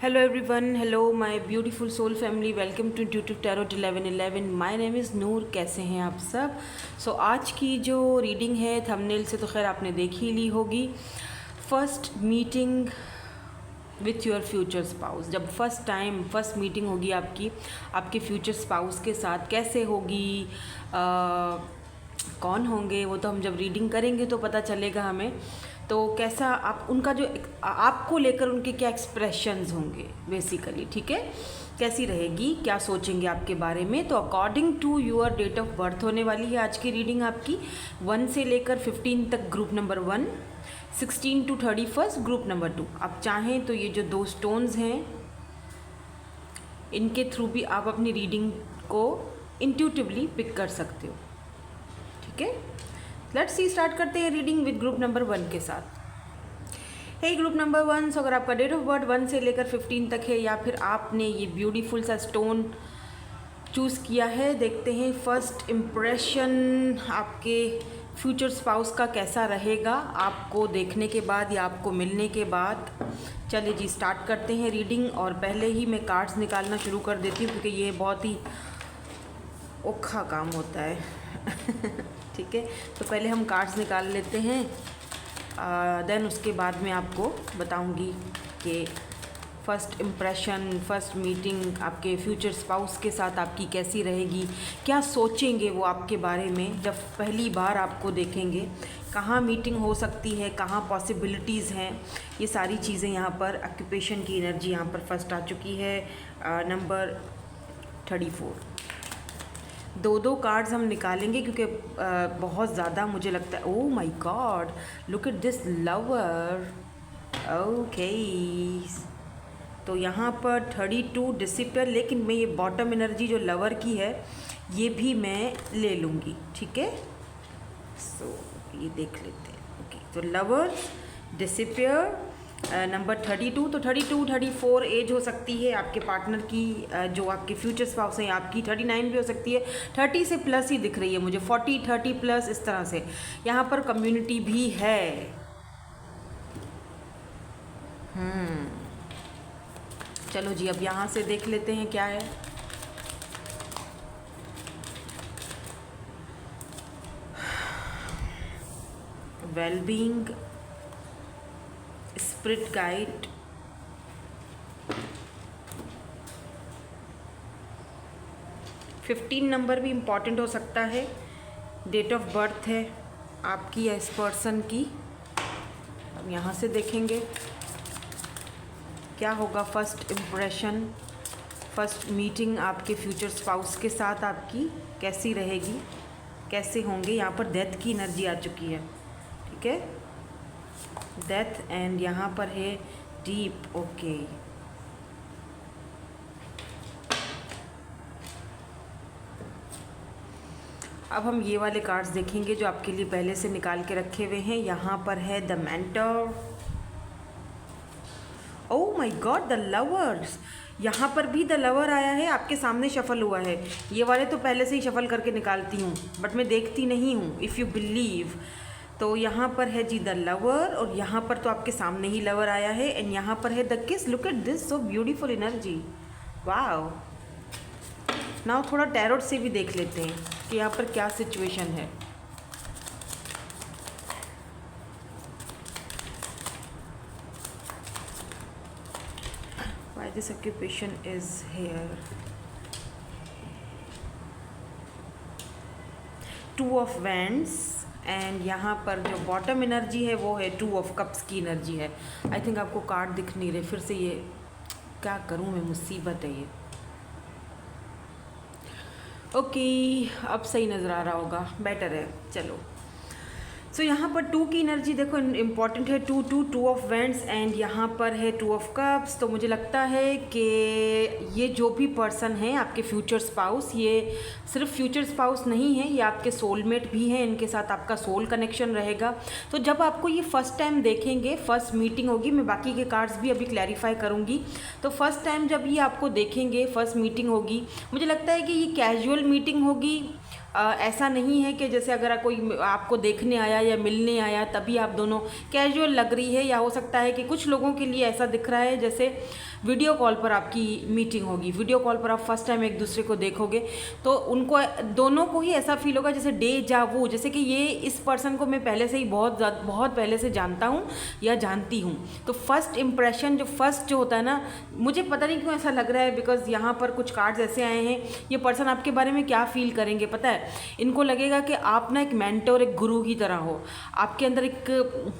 Hello everyone, hello my beautiful soul family, welcome to Intuitive Tarot 1111. My name is नूर. कैसे हैं आप सब? आज की जो रीडिंग है थंबनेल से तो खैर आपने देख ही ली होगी. First meeting with your future spouse. जब फर्स्ट मीटिंग होगी आपकी आपके फ्यूचर स्पाउस के साथ, कैसे होगी, कौन होंगे, वो तो हम जब रीडिंग करेंगे तो पता चलेगा हमें. तो कैसा आप उनका जो आपको लेकर उनके क्या एक्सप्रेशंस होंगे बेसिकली, ठीक है, कैसी रहेगी, क्या सोचेंगे आपके बारे में. तो according to your date of birth होने वाली है आज की रीडिंग आपकी. 1 से लेकर 15 तक group number 1, 16 to 31 group number 2. आप चाहें तो ये जो 2 स्टोन्स हैं इनके थ्रू भी आप अपनी रीडिंग को इंट्यूटिवली पिक कर सकते हो, ठीक है. लेट्स सी, स्टार्ट करते हैं रीडिंग विद ग्रुप नंबर 1 के साथ. हे ग्रुप नंबर 1, अगर आपका डेट ऑफ बर्थ 1 से लेकर 15 तक है या फिर आपने ये ब्यूटीफुल सा स्टोन चूज़ किया है, देखते हैं फर्स्ट इम्प्रेशन आपके फ्यूचर स्पाउस का कैसा रहेगा आपको देखने के बाद या आपको मिलने के बाद. चलिए जी, स्टार्ट करते हैं रीडिंग. और पहले ही मैं कार्ड्स निकालना शुरू कर देती हूँ क्योंकि ये बहुत ही औखा काम होता है ठीक है. तो पहले हम कार्ड्स निकाल लेते हैं, देन उसके बाद मैं आपको बताऊंगी कि फ़र्स्ट इम्प्रेशन, फर्स्ट मीटिंग आपके फ्यूचर स्पाउस के साथ आपकी कैसी रहेगी, क्या सोचेंगे वो आपके बारे में जब पहली बार आपको देखेंगे, कहाँ मीटिंग हो सकती है, कहाँ पॉसिबिलिटीज़ हैं, ये सारी चीज़ें यहाँ पर. ऑक्यूपेशन की एनर्जी यहाँ पर फर्स्ट आ चुकी है, नंबर 34. 2 कार्ड्स हम निकालेंगे क्योंकि बहुत ज़्यादा मुझे लगता है. Oh my God, look at this lover. Okay, तो यहाँ पर 32 डिसिपियर, लेकिन मैं ये बॉटम एनर्जी जो लवर की है ये भी मैं ले लूँगी, ठीक है. सो ये देख लेते हैं. ओके, तो लवर्स, डिसिपियर, नंबर 32. तो 32, 34 एज हो सकती है आपके पार्टनर की, जो आपके फ्यूचर स्पाउस हैं आपकी. 39 भी हो सकती है, 30 से प्लस ही दिख रही है मुझे, 40, 30 प्लस इस तरह से. यहाँ पर कम्युनिटी भी है. चलो जी, अब यहाँ से देख लेते हैं क्या है. Wellbeing, spirit guide, fifteen number भी इम्पॉर्टेंट हो सकता है. डेट ऑफ बर्थ है आपकी या इस पर्सन की. अब यहाँ से देखेंगे क्या होगा. फर्स्ट इम्प्रेशन, फर्स्ट मीटिंग आपके फ्यूचर स्पाउस के साथ आपकी कैसी रहेगी, कैसे होंगे. यहाँ पर डेथ की एनर्जी आ चुकी है, ठीक है, डेथ. एंड यहाँ पर है डीप. ओके, अब हम ये वाले कार्ड्स देखेंगे जो आपके लिए पहले से निकाल के रखे हुए हैं. यहाँ पर है the mentor. Oh my God, the lovers. यहाँ पर भी द लवर आया है, आपके सामने शफल हुआ है. ये वाले तो पहले से ही शफल करके निकालती हूँ बट मैं देखती नहीं हूँ, इफ़ यू बिलीव. तो यहाँ पर है जी द लवर, और यहाँ पर तो आपके सामने ही लवर आया है. एंड यहाँ पर है द किस. Look at this, so beautiful energy. Wow. Now थोड़ा टैरोट से भी देख लेते हैं कि यहाँ पर क्या सिचुएशन है. Why this occupation is here. 2 of wands. And यहाँ पर जो बॉटम एनर्जी है वो है 2 ऑफ कप्स की एनर्जी है. आई थिंक आपको कार्ड दिख नहीं रहे, फिर से ये क्या करूँ मैं, मुसीबत है ये. ओके, अब सही नज़र आ रहा होगा, बेटर है. चलो, सो यहाँ पर 2 की एनर्जी देखो इम्पॉर्टेंट है. 2 ऑफ वैंड्स एंड यहाँ पर है 2 ऑफ कप्स. तो मुझे लगता है कि ये जो भी पर्सन है आपके फ्यूचर स्पाउस, ये सिर्फ फ्यूचर स्पाउस नहीं है, ये आपके सोलमेट भी हैं. इनके साथ आपका सोल कनेक्शन रहेगा. तो जब आपको ये फर्स्ट टाइम देखेंगे, फर्स्ट मीटिंग होगी, मैं बाकी के कार्ड्स भी अभी क्लैरिफाई करूँगी. तो फर्स्ट टाइम जब ये आपको देखेंगे, फर्स्ट मीटिंग होगी, मुझे लगता है कि ये कैजुअल मीटिंग होगी. ऐसा नहीं है कि जैसे अगर कोई आपको देखने आया या मिलने आया तभी आप दोनों कैजुअल लग रही है, या हो सकता है कि कुछ लोगों के लिए ऐसा दिख रहा है जैसे वीडियो कॉल पर आपकी मीटिंग होगी, वीडियो कॉल पर आप फर्स्ट टाइम एक दूसरे को देखोगे तो उनको दोनों को ही ऐसा फील होगा जैसे डेजा वू, जैसे कि ये इस पर्सन को मैं पहले से ही बहुत पहले से जानता हूँ या जानती हूँ। तो फर्स्ट इम्प्रेशन जो होता है ना, मुझे पता नहीं क्यों ऐसा लग रहा है, बिकॉज यहाँ पर कुछ कार्ड्स ऐसे आए हैं, ये पर्सन आपके बारे में क्या फील करेंगे पता है, इनको लगेगा कि आप ना एक मेंटर, एक गुरु की तरह हो, आपके अंदर एक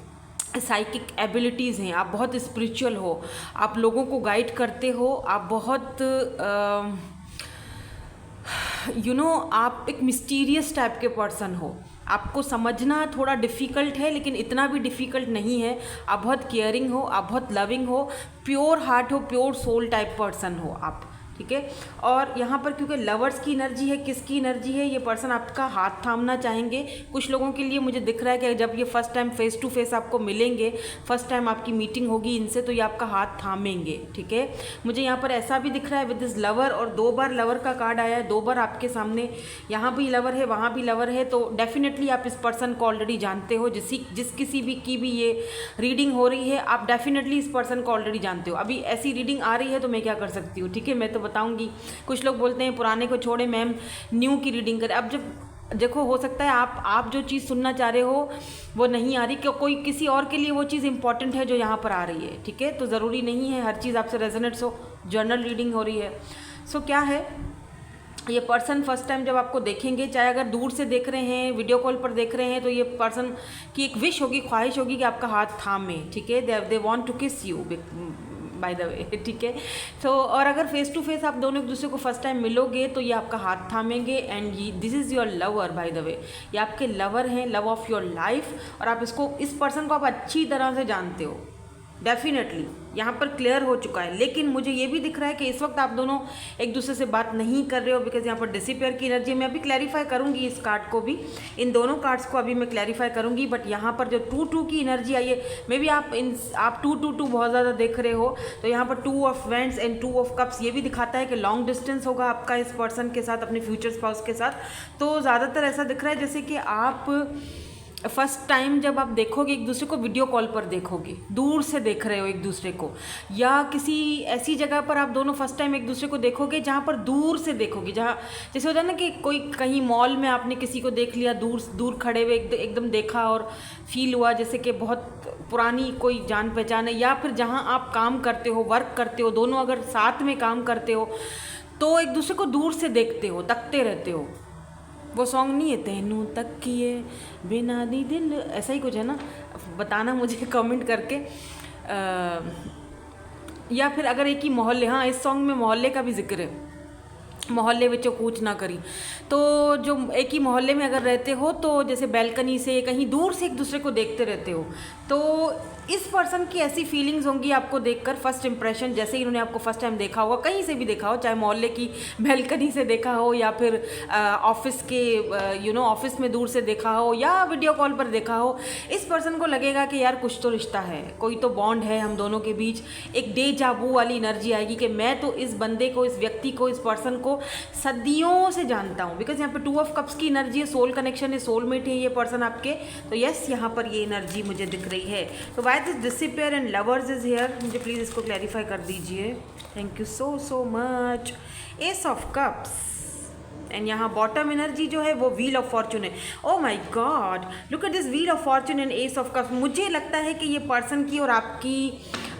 साइकिक एबिलिटीज़ हैं, आप बहुत स्पिरिचुअल हो, आप लोगों को गाइड करते हो, आप बहुत आप एक मिस्टीरियस टाइप के पर्सन हो। आपको समझना थोड़ा डिफ़िकल्ट है लेकिन इतना भी डिफ़िकल्ट नहीं है। आप बहुत केयरिंग हो, आप बहुत लविंग हो, प्योर हार्ट हो, प्योर सोल टाइप पर्सन हो आप, ठीक है। और यहाँ पर क्योंकि लवर्स की एनर्जी है, किसकी एनर्जी है, ये पर्सन आपका हाथ थामना चाहेंगे। कुछ लोगों के लिए मुझे दिख रहा है कि जब ये first time face to face आपको मिलेंगे, फर्स्ट टाइम आपकी मीटिंग होगी इनसे, तो ये आपका हाथ थामेंगे, ठीक है। मुझे यहाँ पर ऐसा भी दिख रहा है विद दिस लवर, और 2 बार लवर का कार्ड आया है, 2 बार आपके सामने, यहाँ भी लवर है, वहाँ भी लवर है। तो डेफिनेटली आप इस पर्सन को ऑलरेडी जानते हो, जिस किसी भी की भी ये रीडिंग हो रही है, आप डेफिनेटली इस पर्सन को ऑलरेडी जानते हो। अभी ऐसी रीडिंग आ रही है तो मैं क्या कर सकती हूँ, ठीक है, मैं तो बताऊंगी। कुछ लोग बोलते हैं पुराने को छोड़े मैम, न्यू की रीडिंग करें। अब जब देखो, हो सकता है आप जो चीज़ सुनना चाह रहे हो वो नहीं आ रही, कोई किसी और के लिए वो चीज़ इंपॉर्टेंट है जो यहाँ पर आ रही है, ठीक है। तो ज़रूरी नहीं है हर चीज़ आपसे रेजोनेट्स हो। जर्नल रीडिंग हो रही है। सो क्या है, ये पर्सन फर्स्ट टाइम जब आपको देखेंगे, चाहे अगर दूर से देख रहे हैं, वीडियो कॉल पर देख रहे हैं, तो ये पर्सन की एक विश होगी, ख्वाहिश होगी कि आपका हाथ थामे, ठीक है। दे वांट टू किस यू बाय द वे, ठीक है। तो और अगर फेस टू फेस आप दोनों एक दूसरे को फर्स्ट टाइम मिलोगे तो ये आपका हाथ थामेंगे, एंड ये this is your lover by the way, ये आपके लवर हैं, लव ऑफ योर लाइफ। और आप इस पर्सन को आप अच्छी तरह से जानते हो, डेफिनेटली यहाँ पर क्लियर हो चुका है। लेकिन मुझे ये भी दिख रहा है कि इस वक्त आप दोनों एक दूसरे से बात नहीं कर रहे हो, बिकॉज यहाँ पर डिसअपियर की एनर्जी, मैं अभी क्लैरिफाई करूँगी इस कार्ड को भी, इन दोनों कार्ड्स को अभी मैं क्लैरिफाई करूँगी। बट यहाँ पर जो 2-2 की एनर्जी आई है, मे बी आप 2-2-2 बहुत ज़्यादा देख रहे हो, तो यहाँ पर 2 of vends and 2 of cups, ये भी दिखाता है कि लॉन्ग डिस्टेंस होगा आपका इस पर्सन के साथ, अपने फ्यूचर स्पाउस के साथ। तो ज़्यादातर ऐसा दिख रहा है जैसे कि आप फर्स्ट टाइम जब आप देखोगे एक दूसरे को, वीडियो कॉल पर देखोगे, दूर से देख रहे हो एक दूसरे को, या किसी ऐसी जगह पर आप दोनों फर्स्ट टाइम एक दूसरे को देखोगे जहाँ पर दूर से देखोगे, जहाँ जैसे होता है ना कि कोई कहीं मॉल में आपने किसी को देख लिया, दूर खड़े हुए एकदम देखा और फील हुआ जैसे कि बहुत पुरानी कोई जान पहचान है। या फिर जहाँ आप काम करते हो, वर्क करते हो, दोनों अगर साथ में काम करते हो तो एक दूसरे को दूर से देखते हो, तकते रहते हो। वो सॉन्ग नहीं है, तेनू तकिए बिना दी दिल, ऐसा ही कुछ है ना, बताना मुझे कमेंट करके। या फिर अगर एक ही मोहल्ले, हाँ इस सॉन्ग में मोहल्ले का भी जिक्र है, मोहल्ले विचों कूच ना करी। तो जो एक ही मोहल्ले में अगर रहते हो तो जैसे बैल्कनी से कहीं दूर से एक दूसरे को देखते रहते हो, तो इस पर्सन की ऐसी फीलिंग्स होंगी आपको देखकर। फर्स्ट इंप्रेशन, जैसे ही इन्होंने आपको फर्स्ट टाइम देखा होगा, कहीं से भी देखा हो, चाहे मोहल्ले की बैल्कनी से देखा हो या फिर ऑफिस के ऑफिस में दूर से देखा हो या वीडियो कॉल पर देखा हो, इस पर्सन को लगेगा कि यार कुछ तो रिश्ता है, कोई तो बॉन्ड है हम दोनों के बीच। एक डेजा वू वाली एनर्जी आएगी कि मैं तो इस बंदे को, इस व्यक्ति को, इस पर्सन को सदियों से जानता हूँ, बिकॉज यहाँ पे 2 ऑफ कप्स की एनर्जी है, सोल कनेक्शन है, सोलमेट है ये पर्सन आपके। तो यस, यहाँ पर ये एनर्जी मुझे दिख रही है। तो why this disappear and lovers is here, मुझे प्लीज़ इसको क्लैरिफाई कर दीजिए। Thank you so much. S of cups, and यहाँ बॉटम एनर्जी जो है वो व्हील ऑफ फॉर्चून है। ओ my God, look at this wheel of Fortune and S of cups. मुझे लगता है कि ये पर्सन की और आपकी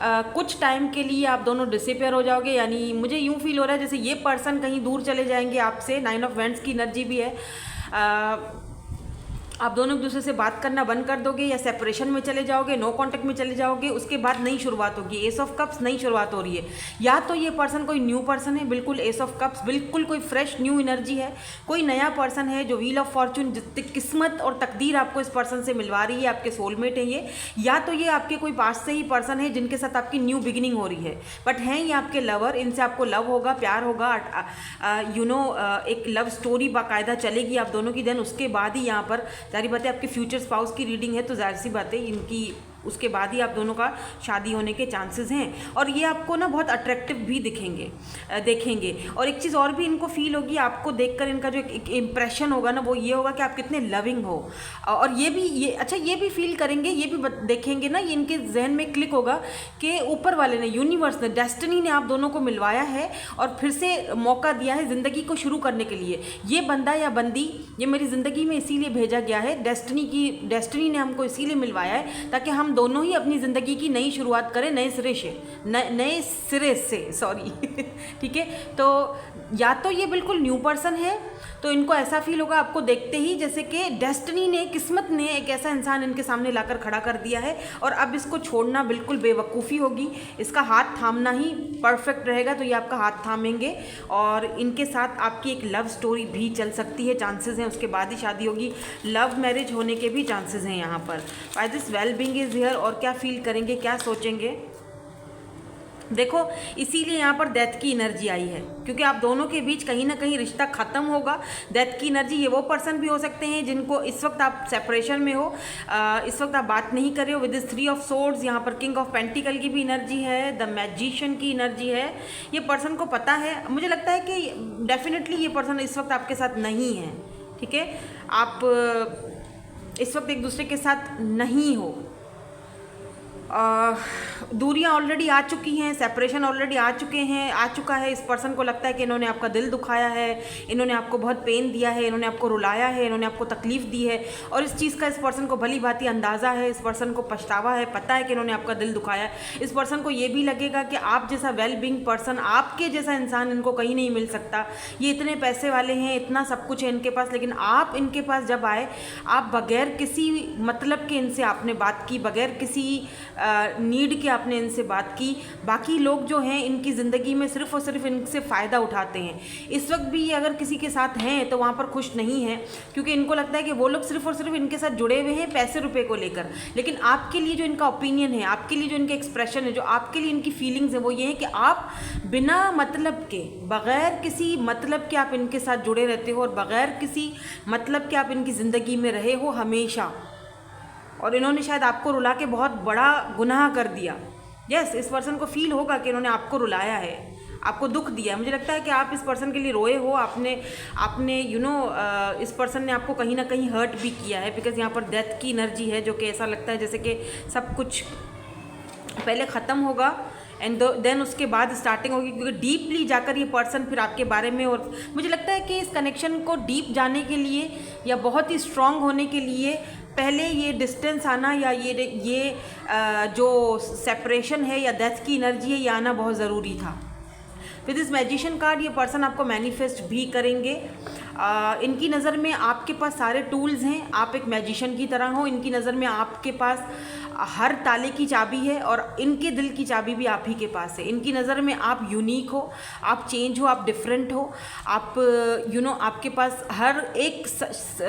कुछ टाइम के लिए आप दोनों डिसअपियर हो जाओगे, यानी मुझे यूँ फील हो रहा है जैसे ये पर्सन कहीं दूर चले जाएंगे आपसे। 9 ऑफ वेंड्स की एनर्जी भी है। आप दोनों एक दूसरे से बात करना बंद कर दोगे या सेपरेशन में चले जाओगे, नो कांटेक्ट में चले जाओगे, उसके बाद नई शुरुआत होगी। एस ऑफ कप्स, नई शुरुआत हो रही है। या तो ये पर्सन कोई न्यू पर्सन है, बिल्कुल एस ऑफ कप्स, बिल्कुल कोई फ्रेश न्यू एनर्जी है, कोई नया पर्सन है जो व्हील ऑफ फॉर्चून, किस्मत और तकदीर आपको इस पर्सन से मिलवा रही है, आपके सोलमेट है ये। या तो ये आपके कोई पास से ही पर्सन है जिनके साथ आपकी न्यू बिगिनिंग हो रही है, बट हैं ये आपके लवर, इनसे आपको लव होगा, प्यार होगा, एक लव स्टोरी बाकायदा चलेगी आप दोनों की। देन उसके बाद ही यहाँ पर जारी बात है आपके फ्यूचर स्पाउस की रीडिंग है, तो जाहिर सी बात है इनकी उसके बाद ही आप दोनों का शादी होने के चांसेस हैं। और ये आपको ना बहुत अट्रैक्टिव भी देखेंगे। और एक चीज़ और भी इनको फील होगी, आपको देखकर इनका जो एक इम्प्रेशन होगा ना, वो ये होगा कि आप कितने लविंग हो। और ये भी फील करेंगे, ये भी देखेंगे ना, ये इनके जहन में क्लिक होगा कि ऊपर वाले ने, यूनिवर्स ने, डेस्टिनी ने आप दोनों को मिलवाया है और फिर से मौका दिया है ज़िंदगी को शुरू करने के लिए। ये बंदा या बंदी ये मेरी ज़िंदगी में इसीलिए भेजा गया है, डेस्टिनी ने हमको इसीलिए मिलवाया है ताकि हम दोनों ही अपनी ज़िंदगी की नई शुरुआत करें, नए सिरे से सॉरी ठीक है। तो या तो ये बिल्कुल न्यू पर्सन है, तो इनको ऐसा फील होगा आपको देखते ही जैसे कि डेस्टिनी ने, किस्मत ने एक ऐसा इंसान इनके सामने लाकर खड़ा कर दिया है और अब इसको छोड़ना बिल्कुल बेवकूफ़ी होगी, इसका हाथ थामना ही परफेक्ट रहेगा। तो ये आपका हाथ थामेंगे और इनके साथ आपकी एक लव स्टोरी भी चल सकती है, चांसेस हैं, उसके बाद ही शादी होगी। लव मैरिज होने के भी चांसेस हैं यहाँ पर। Why this well being is here. और क्या फील करेंगे, क्या सोचेंगे, देखो इसीलिए यहाँ पर डेथ की एनर्जी आई है, क्योंकि आप दोनों के बीच कहीं ना कहीं रिश्ता ख़त्म होगा। डेथ की एनर्जी, ये वो पर्सन भी हो सकते हैं जिनको इस वक्त आप सेपरेशन में हो, इस वक्त आप बात नहीं कर रहे हो। विद दिस 3 ऑफ सोर्ड्स, यहाँ पर किंग ऑफ पेंटिकल की भी एनर्जी है, द मैजिशियन की एनर्जी है। ये पर्सन को पता है, मुझे लगता है कि डेफिनेटली ये पर्सन इस वक्त आपके साथ नहीं है, ठीक है। आप इस वक्त एक दूसरे के साथ नहीं हो, दूरियां ऑलरेडी आ चुकी हैं, सेपरेशन ऑलरेडी आ चुका है। इस पर्सन को लगता है कि इन्होंने आपका दिल दुखाया है, इन्होंने आपको बहुत पेन दिया है, इन्होंने आपको रुलाया है, इन्होंने आपको तकलीफ़ दी है और इस चीज़ का इस पर्सन को भली भांति अंदाज़ा है, इस पर्सन को पछतावा है, पता है कि इन्होंने आपका दिल दुखाया है। इस पर्सन को ये भी लगेगा कि आप जैसा वेल बीइंग पर्सन, आपके जैसा इंसान इनको कहीं नहीं मिल सकता। ये इतने पैसे वाले हैं, इतना सब कुछ है इनके पास, लेकिन आप इनके पास जब आए, आप बगैर किसी मतलब के इनसे आपने बात की, बगैर किसी नीड के आपने इनसे बात की। बाकी लोग जो हैं इनकी ज़िंदगी में सिर्फ़ और सिर्फ इनसे फ़ायदा उठाते हैं। इस वक्त भी ये अगर किसी के साथ हैं तो वहाँ पर खुश नहीं है, क्योंकि इनको लगता है कि वो लोग सिर्फ़ और सिर्फ इनके साथ जुड़े हुए हैं पैसे रुपए को लेकर। लेकिन आपके लिए जो इनका ओपिनियन है, आपके लिए जो इनका एक्सप्रेशन है, जो आपके लिए इनकी फीलिंग्स है, वो ये है कि आप बिना मतलब के, बग़ैर किसी मतलब के आप इनके साथ जुड़े रहते हो और बग़ैर किसी मतलब के आप इनकी ज़िंदगी में रहे हो हमेशा। और इन्होंने शायद आपको रुला के बहुत बड़ा गुनाह कर दिया। यस, इस पर्सन को फील होगा कि इन्होंने आपको रुलाया है, आपको दुख दिया। मुझे लगता है कि आप इस पर्सन के लिए रोए हो, आपने इस पर्सन ने आपको कहीं ना कहीं हर्ट भी किया है, बिकॉज यहाँ पर डेथ की एनर्जी है, जो कि ऐसा लगता है जैसे कि सब कुछ पहले ख़त्म होगा एंड देन उसके बाद स्टार्टिंग होगी, क्योंकि डीपली जाकर ये पर्सन फिर आपके बारे में, और मुझे लगता है कि इस कनेक्शन को डीप जाने के लिए या बहुत ही स्ट्रॉन्ग होने के लिए पहले ये डिस्टेंस आना या ये जो सेपरेशन है या डेथ की एनर्जी है, ये आना बहुत ज़रूरी था। विद दिस मैजिशियन कार्ड ये पर्सन आपको मैनिफेस्ट भी करेंगे। इनकी नज़र में आपके पास सारे टूल्स हैं, आप एक मैजिशियन की तरह हो। इनकी नज़र में आपके पास हर ताले की चाबी है और इनके दिल की चाबी भी आप ही के पास है। इनकी नज़र में आप यूनिक हो, आप चेंज हो, आप डिफरेंट हो, आप आपके पास हर एक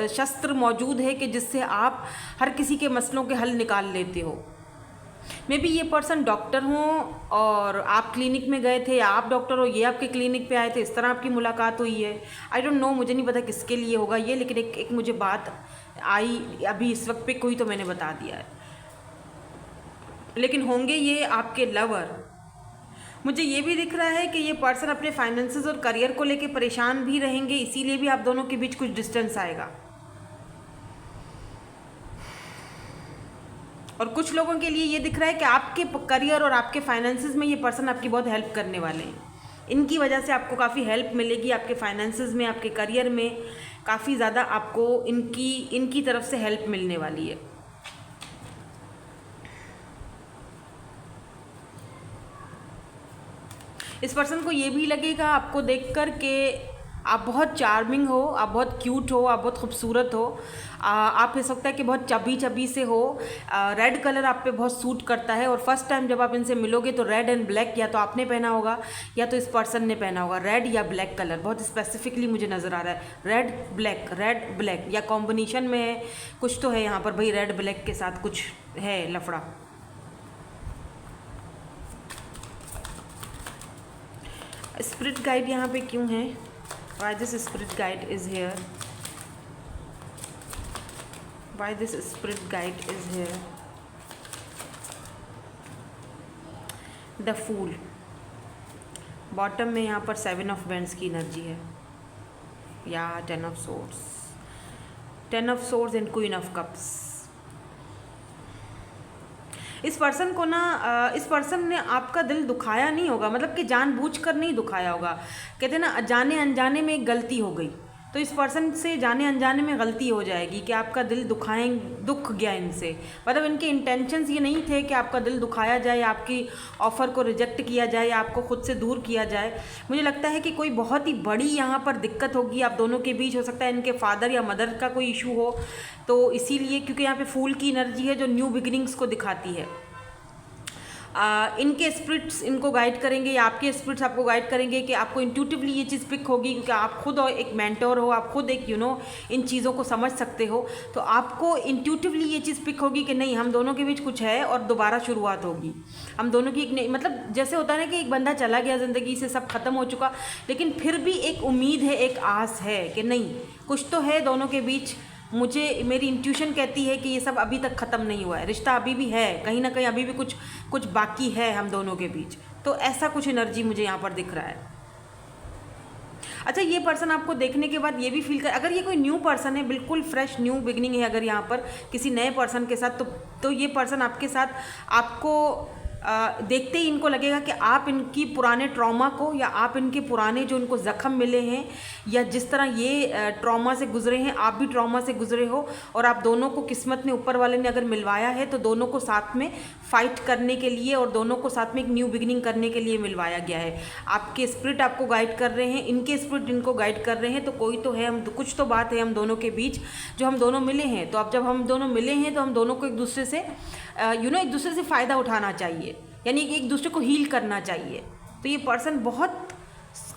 शस्त्र मौजूद है कि जिससे आप हर किसी के मसलों के हल निकाल लेते हो। मे बी ये पर्सन डॉक्टर हो और आप क्लिनिक में गए थे, या आप डॉक्टर हो, ये आपके क्लिनिक पे आए थे, इस तरह आपकी मुलाकात हुई है। आई डोंट नो, मुझे नहीं पता किसके लिए होगा ये, लेकिन एक मुझे बात आई अभी इस वक्त पे कोई, तो मैंने बता दिया है। लेकिन होंगे ये आपके लवर। मुझे ये भी दिख रहा है कि ये पर्सन अपने फाइनेंसेस और करियर को लेके परेशान भी रहेंगे, इसीलिए भी आप दोनों के बीच कुछ डिस्टेंस आएगा। और कुछ लोगों के लिए ये दिख रहा है कि आपके करियर और आपके फाइनेंसेस में ये पर्सन आपकी बहुत हेल्प करने वाले हैं। इनकी वजह से आपको काफ़ी हेल्प मिलेगी, आपके फाइनेंसेस में, आपके करियर में काफ़ी ज़्यादा आपको इनकी तरफ से हेल्प मिलने वाली है। इस पर्सन को ये भी लगेगा आपको देखकर कि आप बहुत चार्मिंग हो, आप बहुत क्यूट हो, आप बहुत खूबसूरत हो, आप हो सकता है कि बहुत चबी से हो। रेड कलर आप पे बहुत सूट करता है और फर्स्ट टाइम जब आप इनसे मिलोगे तो रेड एंड ब्लैक या तो आपने पहना होगा या तो इस पर्सन ने पहना होगा। रेड या ब्लैक कलर बहुत स्पेसिफिकली मुझे नज़र आ रहा है। रेड ब्लैक या कॉम्बिनेशन में है, कुछ तो है यहाँ पर भाई, रेड ब्लैक के साथ कुछ है लफड़ा। स्पिरिट गाइड यहाँ पे क्यों है? Why this spirit guide is here? Why this spirit guide is here? The fool, bottom में यहाँ पर 7 ऑफ वेंड्स की एनर्जी है, या 10 of swords, 10 of swords and queen of cups. इस पर्सन को ना इस पर्सन ने आपका दिल दुखाया नहीं होगा, मतलब कि जानबूझकर नहीं दुखाया होगा। कहते हैं ना जाने अनजाने में एक गलती हो गई, तो इस पर्सन से जाने अनजाने में गलती हो जाएगी कि आपका दिल दुख गया इनसे। मतलब इनके इंटेंशंस ये नहीं थे कि आपका दिल दुखाया जाए, आपकी ऑफ़र को रिजेक्ट किया जाए या आपको खुद से दूर किया जाए। मुझे लगता है कि कोई बहुत ही बड़ी यहाँ पर दिक्कत होगी आप दोनों के बीच। हो सकता है इनके फादर या मदर का कोई इशू हो, तो इसीलिए, क्योंकि यहाँ पे फूल की एनर्जी है जो न्यू बिगिनिंग्स को दिखाती है। इनके स्पिरिट्स इनको गाइड करेंगे या आपके स्पिरिट्स आपको गाइड करेंगे कि आपको इंट्यूटिवली ये चीज़ पिक होगी, क्योंकि आप खुद एक मेंटोर हो, आप खुद एक इन चीज़ों को समझ सकते हो, तो आपको इंट्यूटिवली ये चीज़ पिक होगी कि नहीं, हम दोनों के बीच कुछ है और दोबारा शुरुआत होगी। हम दोनों की एक मतलब जैसे होता है ना कि एक बंदा चला गया ज़िंदगी से, सब खत्म हो चुका, लेकिन फिर भी एक उम्मीद है, एक आस है कि नहीं कुछ तो है दोनों के बीच। मेरी इंट्यूशन कहती है कि ये सब अभी तक ख़त्म नहीं हुआ है, रिश्ता अभी भी है, कहीं ना कहीं अभी भी कुछ बाकी है हम दोनों के बीच। तो ऐसा कुछ एनर्जी मुझे यहाँ पर दिख रहा है। अच्छा, ये पर्सन आपको देखने के बाद ये भी फील कर, अगर ये कोई न्यू पर्सन है, बिल्कुल फ्रेश न्यू बिगनिंग है अगर यहाँ पर किसी नए पर्सन के साथ, तो ये पर्सन आपके साथ आपको देखते ही इनको लगेगा कि आप इनकी पुराने ट्रॉमा को, या आप इनके पुराने जो इनको ज़ख्म मिले हैं, या जिस तरह ये ट्रॉमा से गुजरे हैं, आप भी ट्रॉमा से गुजरे हो, और आप दोनों को किस्मत ने, ऊपर वाले ने अगर मिलवाया है तो दोनों को साथ में फ़ाइट करने के लिए और दोनों को साथ में एक न्यू बिगिनिंग करने के लिए मिलवाया गया है। आपके स्पिरिट आपको गाइड कर रहे हैं, इनके स्पिरिट इनको गाइड कर रहे हैं, तो कोई तो है, हम कुछ तो बात है हम दोनों के बीच जो हम दोनों मिले हैं। तो अब जब हम दोनों मिले हैं तो हम दोनों को एक दूसरे से एक दूसरे से फ़ायदा उठाना चाहिए, यानी कि एक दूसरे को हील करना चाहिए। तो ये पर्सन बहुत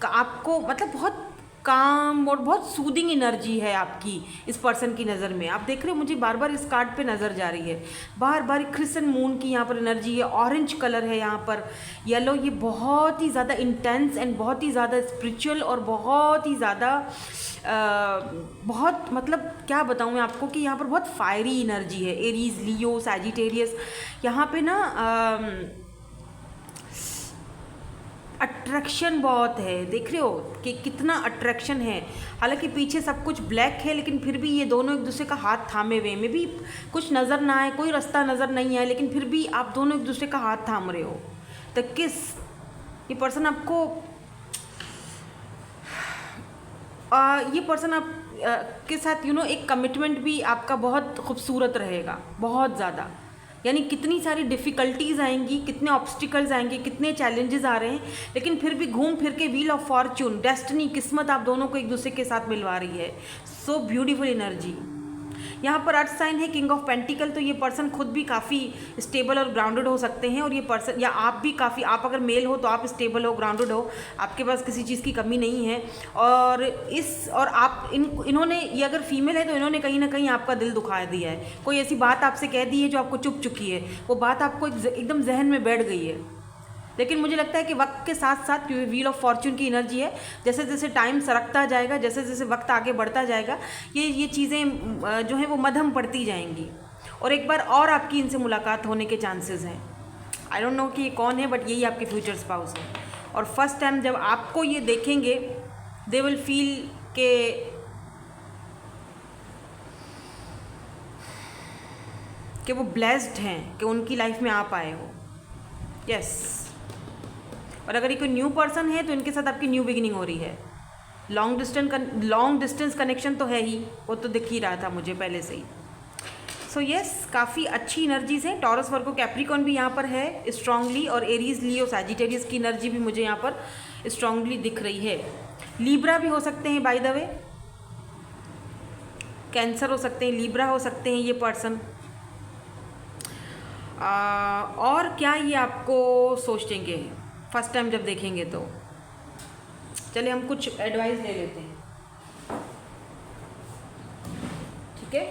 आपको मतलब बहुत काम और बहुत सूदिंग एनर्जी है आपकी इस पर्सन की नज़र में। आप देख रहे हो, मुझे बार बार इस कार्ड पे नज़र जा रही है, बार बार क्रिस्टन मून की यहाँ पर एनर्जी है, ऑरेंज कलर है यहाँ पर, येलो, ये बहुत ही ज़्यादा इंटेंस एंड बहुत ही ज़्यादा स्पिरिचुअल और बहुत ही ज़्यादा बहुत मतलब क्या बताऊँ मैं आपको कि यहाँ पर बहुत फायरी एनर्जी है। एरीज, लियो, सैजिटेरियस, यहाँ पे ना अट्रैक्शन बहुत है। देख रहे हो कि कितना अट्रैक्शन है। हालांकि पीछे सब कुछ ब्लैक है, लेकिन फिर भी ये दोनों एक दूसरे का हाथ थामे हुए, में भी कुछ नज़र ना आए, कोई रास्ता नज़र नहीं आए, लेकिन फिर भी आप दोनों एक दूसरे का हाथ थाम रहे हो। तो ये पर्सन आपको ये पर्सन आप के साथ एक कमिटमेंट भी आपका बहुत खूबसूरत रहेगा, बहुत ज़्यादा। यानी कितनी सारी डिफ़िकल्टीज़ आएंगी, कितने ऑब्स्टिकल्स आएंगे, कितने चैलेंजेस आ रहे हैं, लेकिन फिर भी घूम फिर के व्हील ऑफ फॉर्च्यून, डेस्टिनी, किस्मत आप दोनों को एक दूसरे के साथ मिलवा रही है। So beautiful energy. यहाँ पर अर्थ साइन है किंग ऑफ पेंटिकल, तो ये पर्सन खुद भी काफ़ी स्टेबल और ग्राउंडेड हो सकते हैं, और ये पर्सन या आप भी काफ़ी, आप अगर मेल हो तो आप स्टेबल हो, ग्राउंडेड हो, आपके पास किसी चीज़ की कमी नहीं है। और आप इन्होंने, ये अगर फीमेल है तो इन्होंने कहीं ना कहीं आपका दिल दुखा दिया है, कोई ऐसी बात आपसे कह दी है जो आपको चुभ चुकी है, वो बात आपको एकदम जहन में बैठ गई है। लेकिन मुझे लगता है कि वक्त के साथ साथ, क्योंकि व्हील ऑफ फॉर्च्यून की एनर्जी है, जैसे जैसे टाइम सरकता जाएगा, जैसे जैसे वक्त आगे बढ़ता जाएगा, ये चीज़ें जो हैं वो मध्यम पड़ती जाएंगी, और एक बार और आपकी इनसे मुलाकात होने के चांसेस हैं। आई डोंट नो कि ये कौन है, बट यही आपके फ्यूचर स्पाउस है। और फर्स्ट टाइम जब आपको ये देखेंगे, दे विल फील कि वो ब्लेस्ड हैं कि उनकी लाइफ में आप आए हो। यस। और अगर ये कोई न्यू पर्सन है तो इनके साथ आपकी न्यू बिगिनिंग हो रही है। लॉन्ग डिस्टेंस कनेक्शन तो है ही, वो तो दिख ही रहा था मुझे पहले से ही। सो यस, काफ़ी अच्छी एनर्जीज हैं। टॉरस, वर्गो, कैप्रिकॉर्न भी यहाँ पर है स्ट्रांगली, और एरीज, लियो, सैजिटेरियस की एनर्जी भी मुझे यहाँ पर स्ट्रांगली दिख रही है। लिब्रा भी हो सकते हैं बाय द वे, कैंसर हो सकते हैं, लिब्रा हो सकते हैं ये पर्सन। और क्या ये आपको सोचेंगे फर्स्ट टाइम जब देखेंगे तो? चलिए हम कुछ एडवाइस ले लेते हैं, ठीक है।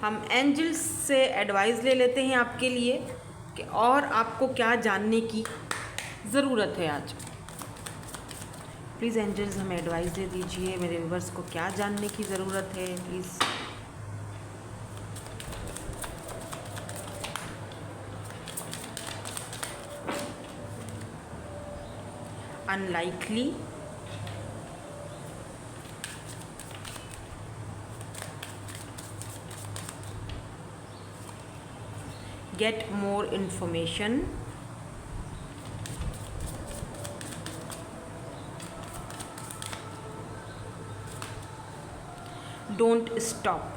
हम एंजल्स से एडवाइस ले लेते हैं आपके लिए कि और आपको क्या जानने की ज़रूरत है आज। प्लीज़ एंजल्स हमें एडवाइस दे दीजिए, मेरे व्यूअर्स को क्या जानने की ज़रूरत है please. unlikely, get more information, don't stop।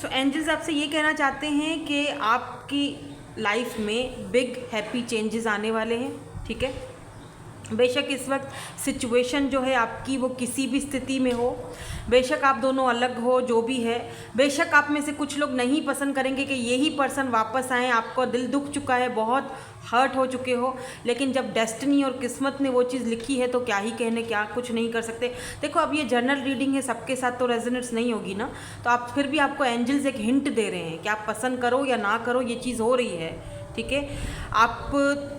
तो एंजल्स आपसे ये कहना चाहते हैं कि आपकी लाइफ में बिग हैप्पी चेंजेस आने वाले हैं, ठीक है। बेशक इस वक्त सिचुएशन जो है आपकी वो किसी भी स्थिति में हो, बेशक आप दोनों अलग हो, जो भी है, बेशक आप में से कुछ लोग नहीं पसंद करेंगे कि यही पर्सन वापस आए, आपको दिल दुख चुका है, बहुत हर्ट हो चुके हो, लेकिन जब डेस्टिनी और किस्मत ने वो चीज़ लिखी है तो क्या ही कहने, क्या कुछ नहीं कर सकते। देखो अब ये जनरल रीडिंग है, सबके साथ तो रेजोनेट्स नहीं होगी ना, तो आप फिर भी आपको एंजल्स एक हिंट दे रहे हैं कि आप पसंद करो या ना करो, ये चीज़ हो रही है, ठीक है। आप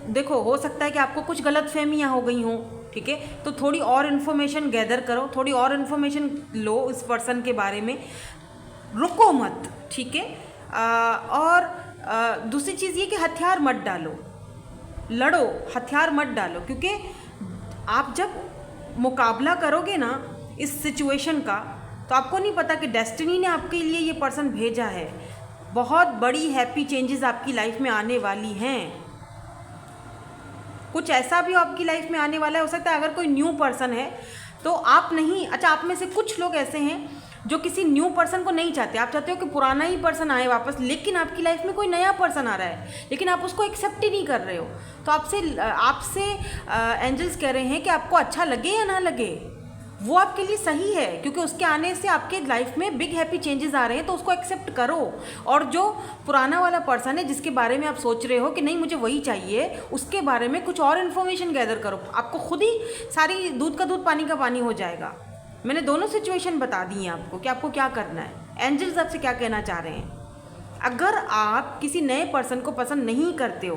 देखो, हो सकता है कि आपको कुछ गलतफहमियां हो गई हों, ठीक है, तो थोड़ी और इन्फॉर्मेशन गैदर करो, थोड़ी और इन्फॉर्मेशन लो इस पर्सन के बारे में, रुको मत, ठीक है। और दूसरी चीज़ ये कि हथियार मत डालो, लड़ो, हथियार मत डालो, क्योंकि आप जब मुकाबला करोगे ना इस सिचुएशन का, तो आपको नहीं पता कि डेस्टिनी ने आपके लिए ये पर्सन भेजा है। बहुत बड़ी हैप्पी चेंजेस आपकी लाइफ में आने वाली हैं। कुछ ऐसा भी आपकी लाइफ में आने वाला है, हो सकता है अगर कोई न्यू पर्सन है तो आप नहीं, अच्छा आप में से कुछ लोग ऐसे हैं जो किसी न्यू पर्सन को नहीं चाहते, आप चाहते हो कि पुराना ही पर्सन आए वापस, लेकिन आपकी लाइफ में कोई नया पर्सन आ रहा है, लेकिन आप उसको एक्सेप्ट ही नहीं कर रहे हो। तो आपसे एंजल्स कह रहे हैं कि आपको अच्छा लगे या ना लगे, वो आपके लिए सही है, क्योंकि उसके आने से आपके लाइफ में बिग हैप्पी चेंजेस आ रहे हैं, तो उसको एक्सेप्ट करो। और जो पुराना वाला पर्सन है जिसके बारे में आप सोच रहे हो कि नहीं मुझे वही चाहिए, उसके बारे में कुछ और इन्फॉर्मेशन गैदर करो, आपको खुद ही सारी दूध का दूध पानी का पानी हो जाएगा। मैंने दोनों सिचुएशन बता दी हैं आपको कि आपको क्या करना है, एंजल्स आपसे क्या कहना चाह रहे हैं। अगर आप किसी नए पर्सन को पसंद नहीं करते हो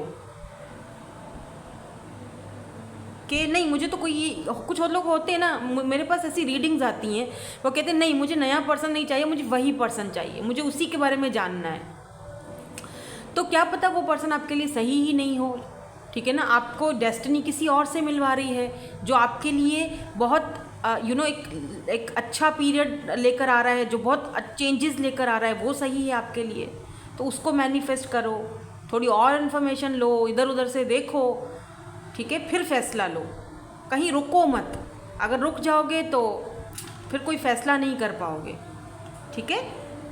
कि नहीं मुझे तो कोई, कुछ और लोग होते हैं ना, मेरे पास ऐसी रीडिंग्स आती हैं, वो कहते हैं नहीं मुझे नया पर्सन नहीं चाहिए, मुझे वही पर्सन चाहिए, मुझे उसी के बारे में जानना है। तो क्या पता वो पर्सन आपके लिए सही ही नहीं हो, ठीक है ना। आपको डेस्टिनी किसी और से मिलवा रही है जो आपके लिए बहुत एक अच्छा पीरियड लेकर आ रहा है, जो बहुत चेंजेस लेकर आ रहा है, वो सही है आपके लिए। तो उसको मैनिफेस्ट करो, थोड़ी और इन्फॉर्मेशन लो, इधर उधर से देखो, ठीक है, फिर फैसला लो, कहीं रुको मत। अगर रुक जाओगे तो फिर कोई फैसला नहीं कर पाओगे, ठीक है।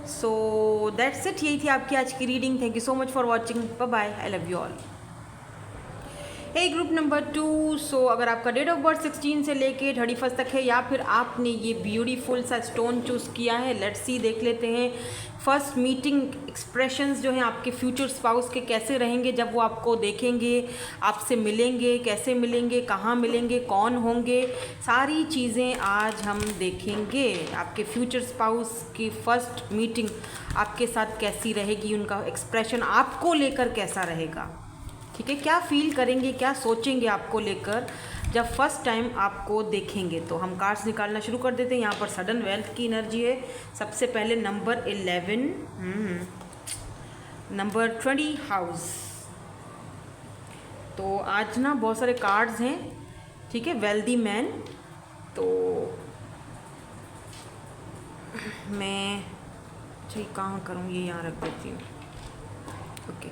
सो दैट्स इट, यही थी आपकी आज की reading. Thank you so much for watching, bye bye, I love you all. Hey group number 2, सो अगर आपका डेट ऑफ बर्थ 16 से लेके 31 तक है, या फिर आपने ये ब्यूटीफुल सा स्टोन चूज़ किया है, लेट्स सी, देख लेते हैं फर्स्ट मीटिंग एक्सप्रेशंस जो हैं आपके फ्यूचर स्पाउस के कैसे रहेंगे जब वो आपको देखेंगे, आपसे मिलेंगे, कैसे मिलेंगे, कहाँ मिलेंगे, कौन होंगे, सारी चीज़ें आज हम देखेंगे। आपके फ्यूचर स्पाउस की फर्स्ट मीटिंग आपके साथ कैसी रहेगी, उनका एक्सप्रेशन आपको लेकर कैसा रहेगा, ठीक है, क्या फील करेंगे, क्या सोचेंगे आपको लेकर जब फर्स्ट टाइम आपको देखेंगे। तो हम कार्ड्स निकालना शुरू कर देते हैं। यहाँ पर सडन वेल्थ की एनर्जी है। सबसे पहले नंबर 11, नंबर 20 हाउस। तो आज ना बहुत सारे कार्ड्स हैं, ठीक है, वेल्दी मैन। तो मैं चाहिए कहाँ करूँ, ये यहाँ रख देती हूँ, ओके।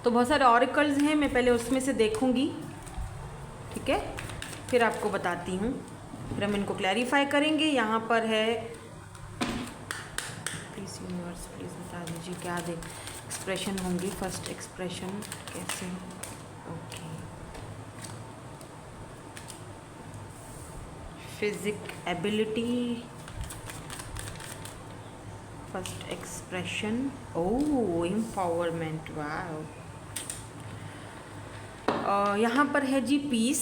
तो बहुत सारे ऑरिकल्स हैं, मैं पहले उसमें से देखूंगी, ठीक है, फिर आपको बताती हूँ, फिर हम इनको क्लैरिफाई करेंगे। यहाँ पर है, प्लीज़ यूनिवर्स प्लीज़ बता दीजिए क्या दे एक्सप्रेशन होंगे, फर्स्ट एक्सप्रेशन कैसे, okay. Physique ability, first expression, oh empowerment, वाह। यहाँ पर है जी पीस,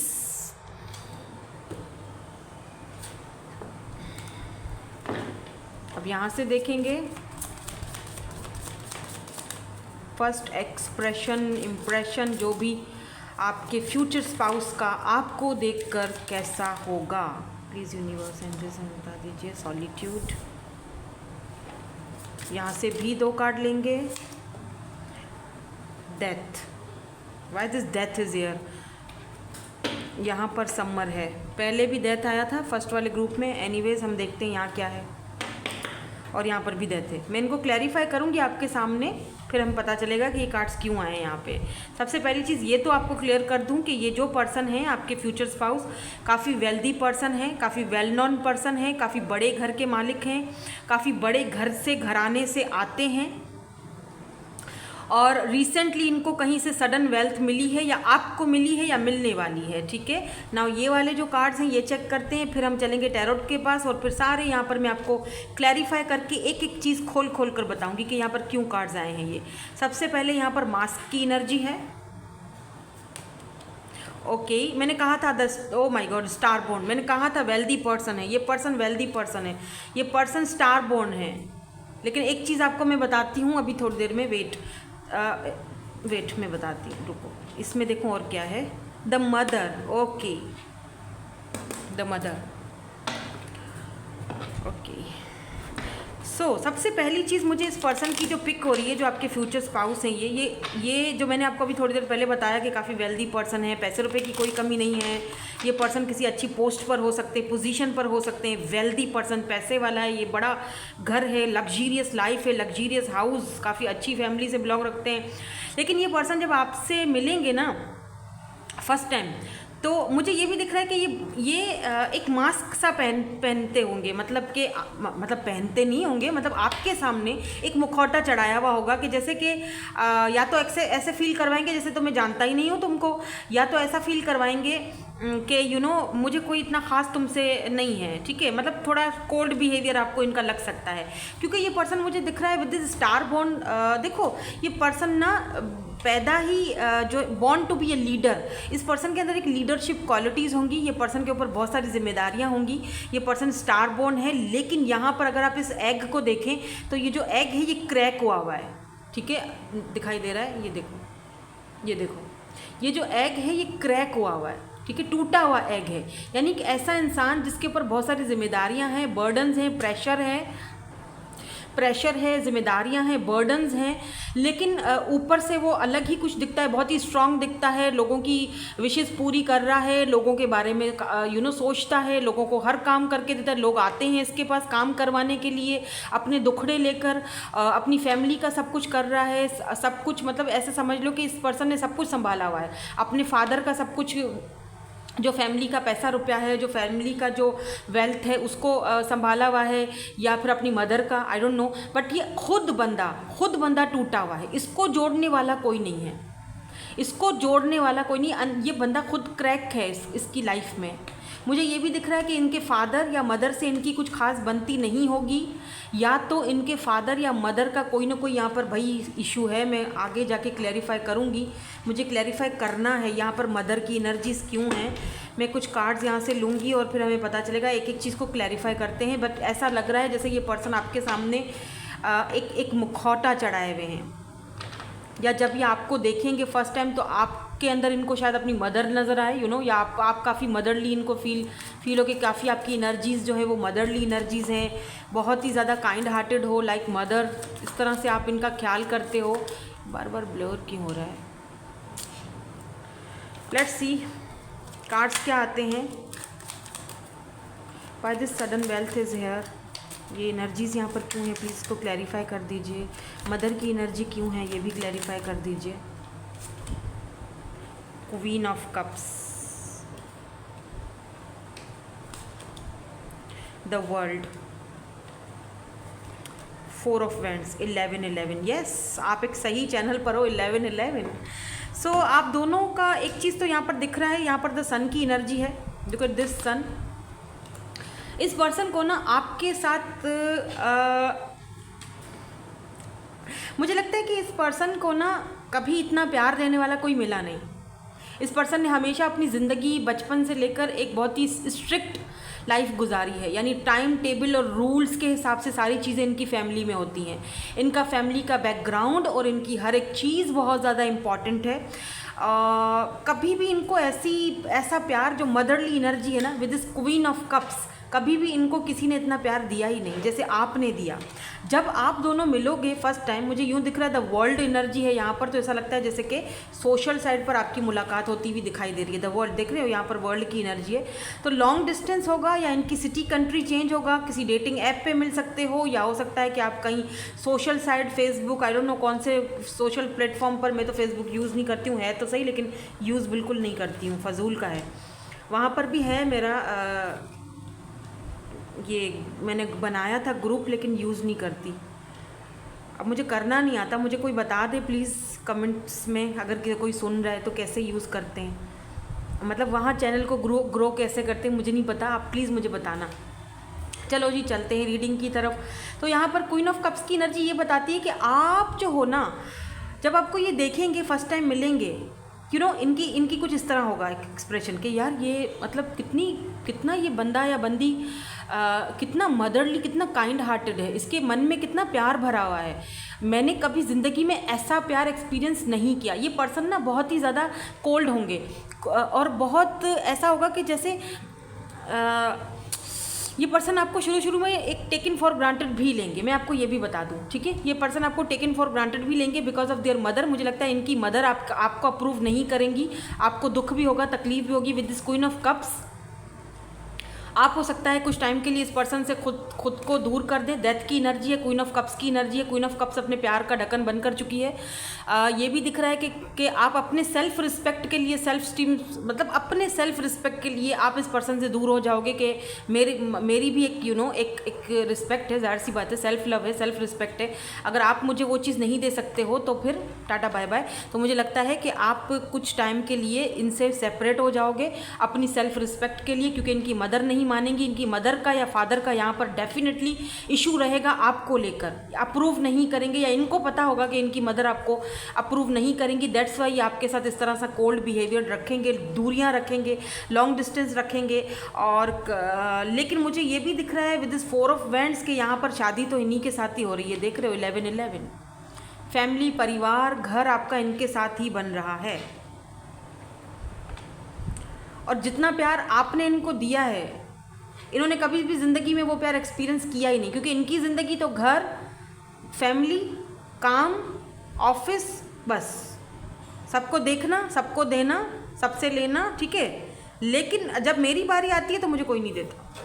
अब यहाँ से देखेंगे फर्स्ट एक्सप्रेशन, इम्प्रेशन, जो भी आपके फ्यूचर स्पाउस का आपको देखकर कैसा होगा। प्लीज़ यूनिवर्स एंजल्स बता दीजिए। सॉलिट्यूड, यहाँ से भी 2 कार्ड लेंगे। Death, why this death is here, यहाँ पर समर है, पहले भी डेथ आया था फर्स्ट वाले ग्रुप में। एनीवेज हम देखते हैं यहाँ क्या है, और यहाँ पर भी डेथ है। मैं इनको क्लैरिफाई करूँगी आपके सामने, फिर हम पता चलेगा कि ये कार्ड्स क्यों आए हैं यहाँ पे। सबसे पहली चीज़ ये तो आपको क्लियर कर दूँ कि ये जो पर्सन है आपके फ्यूचर स्पाउस काफ़ी वेल्दी पर्सन है, काफ़ी वेल नोन पर्सन है, काफ़ी बड़े घर के मालिक हैं, काफ़ी बड़े घर से घराने से आते हैं, और रिसेंटली इनको कहीं से सडन वेल्थ मिली है, या आपको मिली है, या मिलने वाली है। ठीक है ना, ये वाले जो कार्ड्स हैं ये चेक करते हैं, फिर हम चलेंगे टैरोट के पास, और फिर सारे यहाँ पर मैं आपको क्लैरिफाई करके एक एक चीज़ खोल खोल कर बताऊंगी कि यहाँ पर क्यों कार्ड्स आए हैं ये। सबसे पहले यहाँ पर मास्क की एनर्जी है। ओके मैंने कहा था oh my god, star born, मैंने कहा था वेल्दी पर्सन है ये पर्सन, वेल्दी पर्सन है ये पर्सन, स्टार बोर्न है। लेकिन एक चीज़ आपको मैं बताती हूँ अभी थोड़ी देर में, वेट मैं बताती हूँ, रुको। इसमें देखो और क्या है, the mother. Okay the mother, okay. So सबसे पहली चीज़ मुझे इस पर्सन की जो पिक हो रही है, जो आपके फ्यूचर स्पाउस हैं, ये जो मैंने आपको अभी थोड़ी देर पहले बताया कि काफ़ी वेल्दी पर्सन है, पैसे रुपए की कोई कमी नहीं है। ये पर्सन किसी अच्छी पोस्ट पर हो सकते हैं, पोजीशन पर हो सकते हैं, वेल्दी पर्सन, पैसे वाला है, ये बड़ा घर है, लग्जीरियस लाइफ है, लग्जीरियस हाउस, काफ़ी अच्छी फैमिली से बिलोंग रखते हैं। लेकिन ये पर्सन जब आपसे मिलेंगे ना फर्स्ट टाइम, तो मुझे ये भी दिख रहा है कि ये एक मास्क सा पहनते होंगे, मतलब कि मतलब पहनते नहीं होंगे, मतलब आपके सामने एक मुखौटा चढ़ाया हुआ होगा कि जैसे कि या तो ऐसे फील करवाएंगे जैसे तो मैं जानता ही नहीं हूँ तुमको, या तो ऐसा फील करवाएंगे कि मुझे कोई इतना ख़ास तुमसे नहीं है। ठीक है, मतलब थोड़ा कोल्ड बिहेवियर आपको इनका लग सकता है, क्योंकि ये पर्सन मुझे दिख रहा है विद दिस स्टार बॉर्न। देखो ये पर्सन ना पैदा ही जो born to be a leader, इस पर्सन के अंदर एक लीडरशिप क्वालिटीज़ होंगी, ये पर्सन के ऊपर बहुत सारी जिम्मेदारियां होंगी, ये पर्सन स्टार बॉर्न है। लेकिन यहाँ पर अगर आप इस एग को देखें तो ये जो एग है ये क्रैक हुआ है। ठीक है, दिखाई दे रहा है, ये देखो, ये देखो, ये जो एग है ये क्रैक हुआ है। ठीक है, टूटा हुआ एग है, यानी कि ऐसा इंसान जिसके ऊपर बहुत सारी जिम्मेदारियां हैं, बर्डन्स हैं, प्रेशर है, जिम्मेदारियां हैं, बर्डन्स हैं, लेकिन ऊपर से वो अलग ही कुछ दिखता है, बहुत ही स्ट्रांग दिखता है, लोगों की विशेष पूरी कर रहा है, लोगों के बारे में सोचता है, लोगों को हर काम करके देता है। लोग आते हैं इसके पास काम करवाने के लिए, अपने दुखड़े लेकर, अपनी फैमिली का सब कुछ कर रहा है, सब कुछ, मतलब ऐसे समझ लो कि इस पर्सन ने सब कुछ संभाला हुआ है, अपने फादर का सब कुछ, जो फैमिली का पैसा रुपया है, जो फैमिली का जो वेल्थ है उसको संभाला हुआ है, या फिर अपनी मदर का, आई डोंट नो, बट ये खुद बंदा टूटा हुआ है, इसको जोड़ने वाला कोई नहीं है, इसको जोड़ने वाला कोई नहीं, ये बंदा खुद क्रैक है इसकी लाइफ में। मुझे ये भी दिख रहा है कि इनके फादर या मदर से इनकी कुछ खास बनती नहीं होगी, या तो इनके फादर या मदर का कोई ना कोई यहाँ पर भाई इशू है। मैं आगे जाके क्लैरिफाई करूँगी, मुझे क्लैरिफाई करना है यहाँ पर मदर की एनर्जीज क्यों हैं। मैं कुछ कार्ड्स यहाँ से लूँगी और फिर हमें पता चलेगा, एक एक चीज़ को क्लैरिफाई करते हैं। बट ऐसा लग रहा है जैसे ये पर्सन आपके सामने एक मुखौटा चढ़ाए हुए हैं, या जब ये आपको देखेंगे फर्स्ट टाइम तो आपके अंदर इनको शायद अपनी मदर नज़र आए, या आप काफ़ी मदरली इनको फील हो कि काफ़ी आपकी एनर्जीज़ जो है वो मदरली एनर्जीज़ हैं, बहुत ही ज़्यादा काइंड हार्टेड हो, लाइक मदर, इस तरह से आप इनका ख्याल करते हो। बार बार ब्लर क्यों हो रहा है? लेट्स सी कार्ड्स क्या आते हैं। Why this sudden wealth is here, ये एनर्जीज़ यहाँ पर क्यों है, प्लीज़ इसको क्लैरिफाई कर दीजिए। मदर की एनर्जी क्यों है ये भी क्लैरिफाई कर दीजिए। Queen of cups, the world, 4 of vends, 11-11। Yes, आप एक सही चैनल पर हो, 11-11। सो आप दोनों का एक चीज़ तो यहाँ पर दिख रहा है, यहाँ पर द सन की एनर्जी है, देखो दिस सन। इस पर्सन को ना आपके साथ मुझे लगता है कि इस पर्सन को ना कभी इतना प्यार देने वाला कोई मिला नहीं। इस पर्सन ने हमेशा अपनी ज़िंदगी बचपन से लेकर एक बहुत ही स्ट्रिक्ट लाइफ गुजारी है, यानी टाइम टेबल और रूल्स के हिसाब से सारी चीज़ें इनकी फैमिली में होती हैं। इनका फैमिली का बैकग्राउंड और इनकी हर एक चीज़ बहुत ज़्यादा इम्पॉर्टेंट है। कभी भी इनको ऐसा प्यार जो मदरली एनर्जी है ना, with this queen of cups, कभी भी इनको किसी ने इतना प्यार दिया ही नहीं जैसे आपने दिया। जब आप दोनों मिलोगे फर्स्ट टाइम, मुझे यूँ दिख रहा है द वर्ल्ड एनर्जी है यहाँ पर, तो ऐसा लगता है जैसे कि सोशल साइड पर आपकी मुलाकात होती हुई दिखाई दे रही है। द वर्ल्ड देख रहे हो, यहाँ पर वर्ल्ड की एनर्जी है। तो लॉन्ग डिस्टेंस होगा या इनकी सिटी कंट्री चेंज होगा, किसी डेटिंग ऐप पे मिल सकते हो, या हो सकता है कि आप कहीं social side Facebook, I don't know कौन से सोशल प्लेटफॉर्म पर, मैं तो फेसबुक यूज़ नहीं करती हूँ, है तो सही लेकिन यूज़ बिल्कुल नहीं करती हूँ, फजूल का है। वहाँ पर भी है मेरा ये मैंने बनाया था ग्रुप, लेकिन यूज़ नहीं करती। अब मुझे करना नहीं आता, मुझे कोई बता दे प्लीज़ कमेंट्स में, अगर कोई सुन रहा है तो कैसे यूज़ करते हैं, मतलब वहाँ चैनल को ग्रो कैसे करते हैं मुझे नहीं पता, आप प्लीज़ मुझे बताना। चलो जी चलते हैं रीडिंग की तरफ। तो यहाँ पर क्वीन ऑफ कप्स की एनर्जी ये बताती है कि आप जो हो ना, जब आपको ये देखेंगे फर्स्ट टाइम मिलेंगे, यू नो इनकी कुछ इस तरह होगा एक्सप्रेशन कि यार ये मतलब कितना ये बंदा या बंदी कितना मदरली, कितना काइंड हार्टेड है, इसके मन में कितना प्यार भरा हुआ है, मैंने कभी ज़िंदगी में ऐसा प्यार एक्सपीरियंस नहीं किया। ये पर्सन ना बहुत ही ज़्यादा कोल्ड होंगे और बहुत ऐसा होगा कि जैसे ये पर्सन आपको शुरू में एक टेकन फॉर ग्रांटेड भी लेंगे, मैं आपको ये भी बता दूं, ठीक है। ये पर्सन आपको टेकन फॉर ग्रांटेड भी लेंगे बिकॉज ऑफ देयर मदर। मुझे लगता है इनकी मदर आपको अप्रूव नहीं करेंगी, आपको दुख भी होगा, तकलीफ भी होगी with this queen of cups. आप हो सकता है कुछ टाइम के लिए इस पर्सन से खुद को दूर कर दें। डेथ की एनर्जी है, क्वीन ऑफ कप्स की एनर्जी है। क्वीन ऑफ कप्स अपने प्यार का ढक्कन बंद कर चुकी है। ये भी दिख रहा है कि आप अपने सेल्फ रिस्पेक्ट के लिए, सेल्फ स्टीम मतलब अपने सेल्फ रिस्पेक्ट के लिए आप इस पर्सन से दूर हो जाओगे कि मेरी भी एक एक रिस्पेक्ट है, ज़ाहिर सी बात है, सेल्फ लव है, सेल्फ रिस्पेक्ट है। अगर आप मुझे वो चीज़ नहीं दे सकते हो तो फिर टाटा बाय बाय। तो मुझे लगता है कि आप कुछ टाइम के लिए इनसे सेपरेट हो जाओगे अपनी सेल्फ रिस्पेक्ट के लिए, क्योंकि इनकी मदर नहीं मानेंगी। इनकी मदर का या फादर का यहाँ पर डेफिनेटली इशू रहेगा आपको लेकर, अप्रूव नहीं करेंगे, या इनको पता होगा कि इनकी मदर आपको अप्रूव नहीं करेंगी। दैट्स वाई आपके साथ इस तरह सा कोल्ड बिहेवियर रखेंगे, दूरियां रखेंगे, लॉन्ग डिस्टेंस रखेंगे। और लेकिन मुझे ये भी दिख रहा है विद दिस 4 ऑफ वैंड्स के यहाँ पर शादी तो इन्हीं के साथ ही हो रही है। देख रहे हो 11-11, फैमिली, परिवार, घर आपका इनके साथ ही बन रहा है। और जितना प्यार आपने इनको दिया है, इन्होंने कभी भी ज़िंदगी में वो प्यार एक्सपीरियंस किया ही नहीं, क्योंकि इनकी ज़िंदगी तो घर, फैमिली, काम, ऑफिस, बस सबको देखना, सबको देना, सबसे लेना, ठीक है। लेकिन जब मेरी बारी आती है तो मुझे कोई नहीं देता।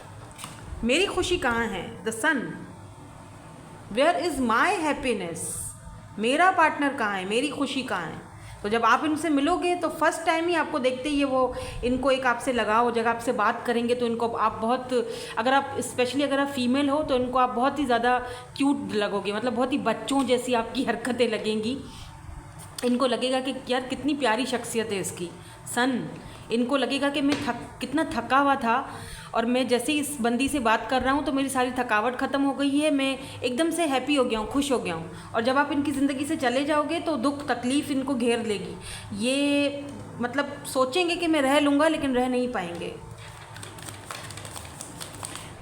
मेरी खुशी कहाँ है? The sun, where is my happiness? मेरा पार्टनर कहाँ है? मेरी खुशी कहाँ है? तो जब आप इनसे मिलोगे तो फर्स्ट टाइम ही आपको देखते ही वो इनको एक आपसे लगाव हो जाएगा। आपसे बात करेंगे तो इनको आप बहुत, अगर आप स्पेशली अगर आप फीमेल हो तो इनको आप बहुत ही ज़्यादा क्यूट लगोगे, मतलब बहुत ही बच्चों जैसी आपकी हरकतें लगेंगी। इनको लगेगा कि यार कितनी प्यारी शख्सियत है इसकी। सन, इनको लगेगा कि मैं कितना थका हुआ था और मैं जैसे ही इस बंदी से बात कर रहा हूँ तो मेरी सारी थकावट ख़त्म हो गई है, मैं एकदम से हैप्पी हो गया हूँ, खुश हो गया हूँ। और जब आप इनकी ज़िंदगी से चले जाओगे तो दुख तकलीफ़ इनको घेर लेगी। ये मतलब सोचेंगे कि मैं रह लूँगा, लेकिन रह नहीं पाएंगे।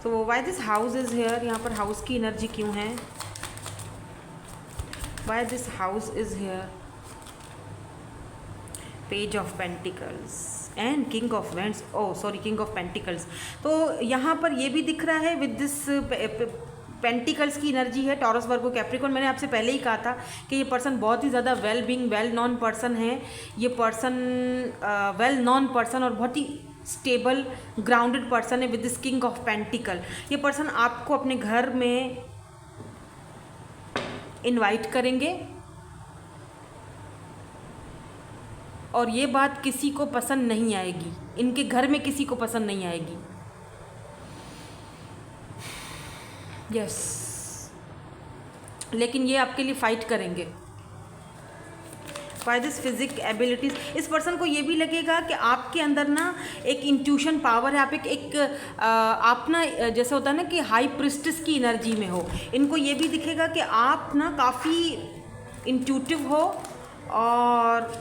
तो why this house is here? यहाँ पर हाउस की एनर्जी क्यों है? Why this house is here? Page of pentacles and king of wands, king of pentacles. तो यहाँ पर ये भी दिख रहा है विद दिस पेंटिकल्स की एनर्जी है, टॉरस, वर्गो, कैप्रिकॉर्न। मैंने आपसे पहले ही कहा था कि ये पर्सन बहुत ही ज़्यादा well being, well non person है। ये पर्सन वेल नॉन पर्सन और बहुत ही स्टेबल, ग्राउंडेड पर्सन है with this king of pentacle. ये पर्सन आपको अपने घर में इनवाइट करेंगे और ये बात किसी को पसंद नहीं आएगी, इनके घर में किसी को पसंद नहीं आएगी। यस, लेकिन ये आपके लिए फाइट करेंगे। बाय दिस फिजिक एबिलिटीज़, इस पर्सन को ये भी लगेगा कि आपके अंदर ना एक इंट्यूशन पावर है। आप आप ना जैसे होता है ना कि हाई प्रिस्टिस की एनर्जी में हो। इनको ये भी दिखेगा कि आप ना काफ़ी इंट्यूटिव हो और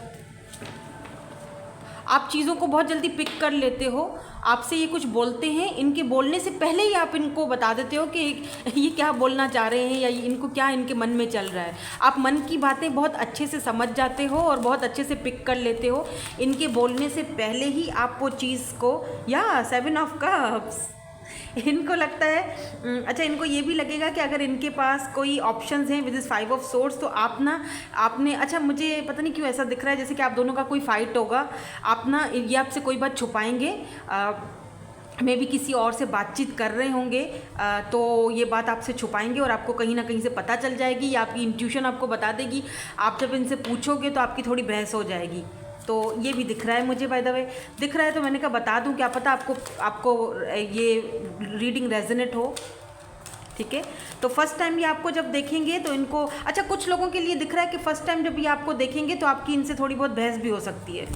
आप चीज़ों को बहुत जल्दी पिक कर लेते हो। आपसे ये कुछ बोलते हैं, इनके बोलने से पहले ही आप इनको बता देते हो कि ये क्या बोलना चाह रहे हैं या इनको क्या इनके मन में चल रहा है। आप मन की बातें बहुत अच्छे से समझ जाते हो और बहुत अच्छे से पिक कर लेते हो। इनके बोलने से पहले ही आप वो चीज़ को, या 7 ऑफ कप्स, इनको लगता है अच्छा, इनको ये भी लगेगा कि अगर इनके पास कोई ऑप्शंस हैं विद दिस 5 ऑफ सोर्ड्स तो आप ना आपने अच्छा, मुझे पता नहीं क्यों ऐसा दिख रहा है जैसे कि आप दोनों का कोई फाइट होगा, आप ना ये आपसे कोई बात छुपाएंगे, मे भी किसी और से बातचीत कर रहे होंगे, तो ये बात आपसे छुपाएंगे और आपको कहीं ना कहीं से पता चल जाएगी या आपकी इंट्यूशन आपको बता देगी। आप जब इनसे पूछोगे तो आपकी थोड़ी बहस हो जाएगी। तो ये भी दिख रहा है मुझे, बाय द वे दिख रहा है, तो मैंने कहा बता दूं, क्या पता आपको ये रीडिंग रेजोनेट हो। ठीक है, तो फर्स्ट टाइम ये आपको जब देखेंगे तो इनको अच्छा, कुछ लोगों के लिए दिख रहा है कि फर्स्ट टाइम जब ये आपको देखेंगे तो आपकी इनसे थोड़ी बहुत बहस भी हो सकती है।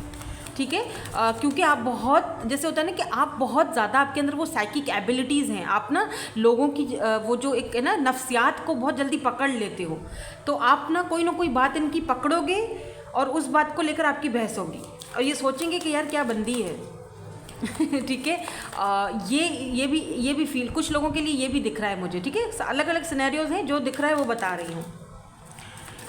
ठीक है, क्योंकि आप बहुत, जैसे होता है ना कि आप बहुत ज़्यादा, आपके अंदर वो साइकिक एबिलिटीज़ हैं, आप ना लोगों की वो जो एक है ना नफ्सियात को बहुत जल्दी पकड़ लेते हो, तो आप ना कोई बात इनकी पकड़ोगे और उस बात को लेकर आपकी बहस होगी और ये सोचेंगे कि यार क्या बंदी है। ठीक है, ये भी फील कुछ लोगों के लिए ये भी दिख रहा है मुझे। ठीक है, अलग अलग सिनेरियोज हैं, जो दिख रहा है वो बता रही हूँ।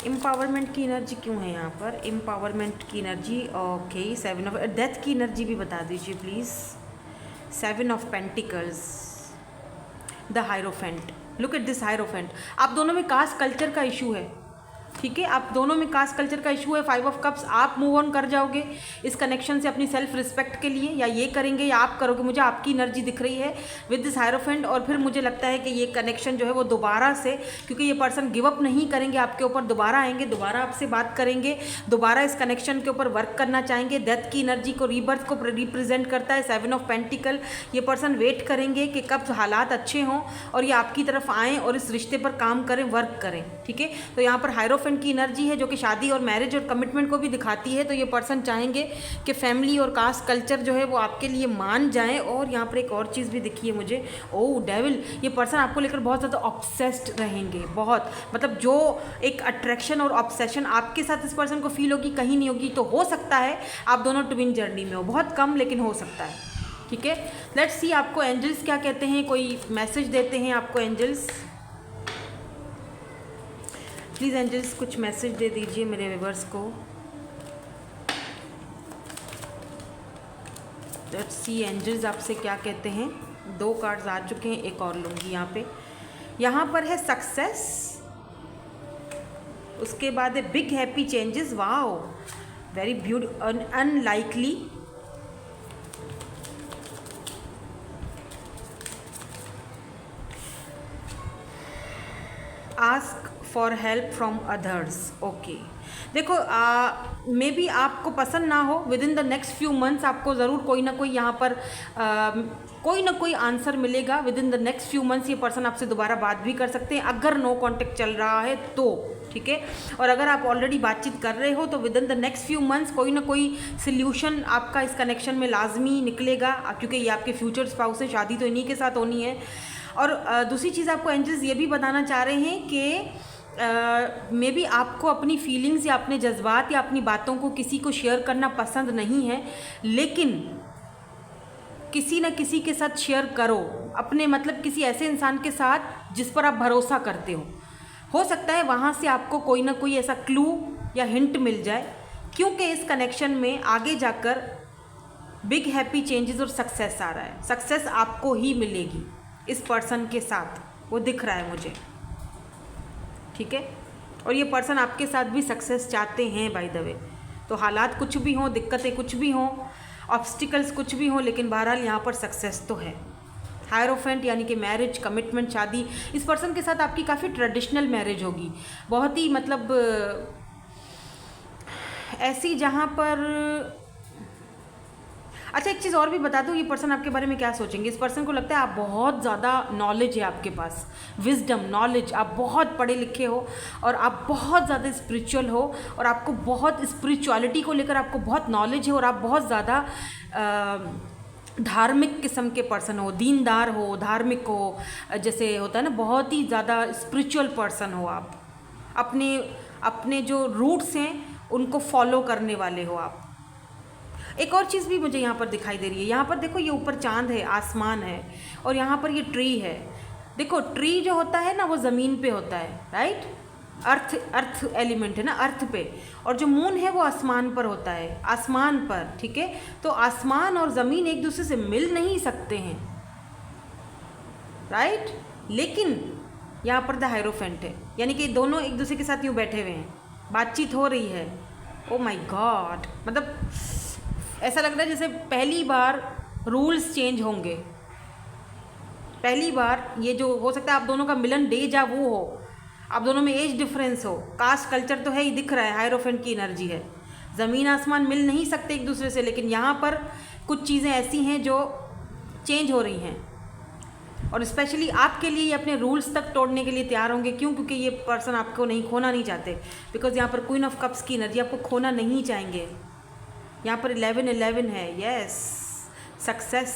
एम्पावरमेंट की एनर्जी क्यों है यहाँ पर? एम्पावरमेंट की एनर्जी, ओके। 7 ऑफ डेथ की एनर्जी भी बता दीजिए please. 7 of pentacles, the hierophant. Look at this hierophant. आप दोनों में कास्ट कल्चर का इशू है। ठीक है, आप दोनों में कास्ट कल्चर का इशू है। 5 ऑफ कप्स, आप मूव ऑन कर जाओगे इस कनेक्शन से अपनी सेल्फ रिस्पेक्ट के लिए, या ये करेंगे या आप करोगे। मुझे आपकी एनर्जी दिख रही है विद दिस हायरोफेंट। और फिर मुझे लगता है कि ये कनेक्शन जो है वो दोबारा से, क्योंकि ये पर्सन गिव अप नहीं करेंगे आपके ऊपर, दोबारा आएंगे, दोबारा आपसे बात करेंगे, दोबारा इस कनेक्शन के ऊपर वर्क करना चाहेंगे। डेथ की एनर्जी को, रीबर्थ को रिप्रेजेंट करता है 7 ऑफ पेंटिकल। ये पर्सन वेट करेंगे कि कब हालात अच्छे हों और ये आपकी तरफ आएँ और इस रिश्ते पर काम करें, वर्क करें। ठीक है, तो यहाँ पर हायरोफेंट की एनर्जी है जो कि शादी और मैरिज और कमिटमेंट को भी दिखाती है। तो ये पर्सन चाहेंगे कि फैमिली और कास्ट कल्चर जो है वो आपके लिए मान जाए। और यहाँ पर एक और चीज़ भी दिखी है मुझे, ओह डेविल, ये पर्सन आपको लेकर बहुत ज़्यादा ऑब्सेस्ड रहेंगे। बहुत, मतलब जो एक अट्रैक्शन और ऑब्सेशन आपके साथ इस पर्सन को फील होगी, कहीं नहीं होगी। तो हो सकता है आप दोनों ट्विन जर्नी में हो, बहुत कम लेकिन हो सकता है। ठीक है, लेट्स सी आपको एंजल्स क्या कहते हैं, कोई मैसेज देते हैं आपको एंजल्स। प्लीज़ एंजल्स कुछ मैसेज दे दीजिए मेरे व्यूअर्स को। लेट्स सी एंजल्स आपसे क्या कहते हैं। 2 कार्ड्स आ चुके हैं, एक और लूँगी यहाँ पे। यहाँ पर है सक्सेस, उसके बाद है big happy changes, wow very beautiful, unlikely, ask for help from others. Okay, देखो मे बी आपको पसंद ना हो, with in the next few months आपको ज़रूर कोई ना कोई यहाँ पर कोई ना कोई आंसर मिलेगा। With in the next few months ये पर्सन आपसे दोबारा बात भी कर सकते हैं अगर नो कॉन्टेक्ट चल रहा है तो। ठीक है, और अगर आप ऑलरेडी बातचीत कर रहे हो तो with in the next few months कोई ना कोई सोल्यूशन आपका इस कनेक्शन में लाजमी निकलेगा, क्योंकि ये आपके फ्यूचर स्पाउस है, शादी तो इन्हीं के साथ होनी है। और दूसरी चीज़ आपको एंजल्स ये भी बताना चाह रहे हैं कि मे बी आपको अपनी फीलिंग्स या अपने जज्बात या अपनी बातों को किसी को शेयर करना पसंद नहीं है, लेकिन किसी न किसी के साथ शेयर करो अपने, मतलब किसी ऐसे इंसान के साथ जिस पर आप भरोसा करते हो सकता है वहाँ से आपको कोई ना कोई ऐसा क्लू या हिंट मिल जाए, क्योंकि इस कनेक्शन में आगे जाकर बिग हैप्पी चेंजेस और सक्सेस आ रहा है। सक्सेस आपको ही मिलेगी इस पर्सन के साथ, वो दिख रहा है मुझे। ठीक है, और ये पर्सन आपके साथ भी सक्सेस चाहते हैं बाय द वे। तो हालात कुछ भी हों, दिक्कतें कुछ भी हों, ऑब्स्टिकल्स कुछ भी हों, लेकिन बहरहाल यहाँ पर सक्सेस तो है। हायरोफेंट यानी कि मैरिज, कमिटमेंट, शादी। इस पर्सन के साथ आपकी काफ़ी ट्रेडिशनल मैरिज होगी, बहुत ही मतलब ऐसी जहाँ पर। अच्छा, एक चीज़ और भी बता दूँ, ये पर्सन आपके बारे में क्या सोचेंगे। इस पर्सन को लगता है आप बहुत ज़्यादा नॉलेज है आपके पास, विजडम, नॉलेज, आप बहुत पढ़े लिखे हो और आप बहुत ज़्यादा स्पिरिचुअल हो और आपको बहुत स्पिरिचुअलिटी को लेकर आपको बहुत नॉलेज है और आप बहुत ज़्यादा धार्मिक किस्म के पर्सन हो, दीनदार हो, धार्मिक हो, जैसे होता है ना, बहुत ही ज़्यादा स्पिरिचुअल पर्सन हो आप। अपने जो रूट्स हैं उनको फॉलो करने वाले हो आप। एक और चीज़ भी मुझे यहाँ पर दिखाई दे रही है। यहाँ पर देखो, ये ऊपर चांद है, आसमान है, और यहाँ पर ये ट्री है। देखो, ट्री जो होता है ना वो ज़मीन पे होता है, राइट, अर्थ एलिमेंट है ना, अर्थ पे, और जो मून है वो आसमान पर होता है, आसमान पर। ठीक है, तो आसमान और ज़मीन एक दूसरे से मिल नहीं सकते हैं। राइट। लेकिन यहाँ पर द हायरोफेंट है, यानी कि दोनों एक दूसरे के साथ यूँ बैठे हुए हैं, बातचीत हो रही है। ओ माय गॉड, मतलब ऐसा लग रहा है जैसे पहली बार रूल्स चेंज होंगे, पहली बार ये जो हो सकता है आप दोनों का मिलन डेजा वू हो, आप दोनों में एज डिफरेंस हो, कास्ट कल्चर तो है ही, दिख रहा है हायरोफेंट की एनर्जी है। ज़मीन आसमान मिल नहीं सकते एक दूसरे से, लेकिन यहाँ पर कुछ चीज़ें ऐसी हैं जो चेंज हो रही हैं, और स्पेशली आपके लिए ये अपने रूल्स तक तोड़ने के लिए तैयार होंगे। क्यों? क्योंकि ये पर्सन आपको नहीं खोना नहीं चाहते, बिकॉज यहाँ पर क्वीन ऑफ कप्स की एनर्जी, आपको खोना नहीं चाहेंगे। यहाँ पर 11 है, yes, success,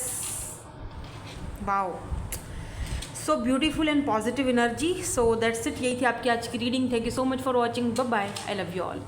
wow, so beautiful and positive energy. So that's it, यही थी आपकी आज की reading. Thank you so much for watching, bye bye, I love you all.